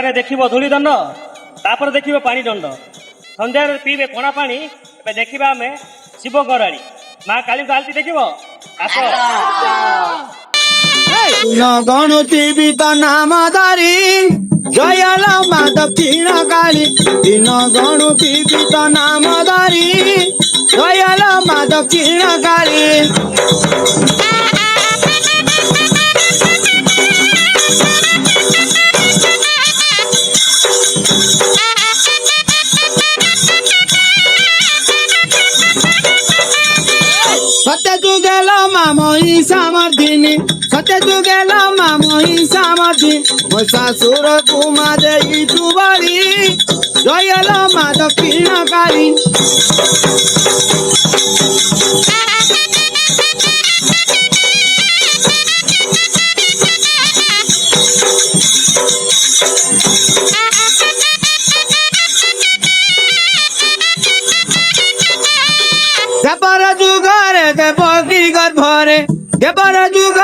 ଆଗେ ଦେଖିବ ଧୂଳି ଦଣ୍ଡ ତାପରେ ଦେଖିବ ପାଣି ଦଣ୍ଡ। ସନ୍ଧ୍ୟାରେ ପିଇବେ କଣା ପାଣି। ଏବେ ଦେଖିବା ଆମେ ଶିବ ଗରାଳି ମା କାଳୀଙ୍କ ଆଳତି ଦେଖିବ। ଆସ ଗଣୁତି ବି ତ ନାମ ଧରି ଜୟଲ ମା ଦକ୍ଷିଣ କାଳୀ। ଦିନ ଗଣୁତି ବି ତ ନାମ ଧରି ଜୟଲ ମା ଦକ୍ଷିଣ କାଳୀ। सत्य तू गेला मामोई सामर्थिनी सत्य तू गेला मामोई सामर्थी सासुर कुमा देई तू बळी जयल मा दक्षिण काळी। देवर जुगरे देव की गर्भरे देवर जुग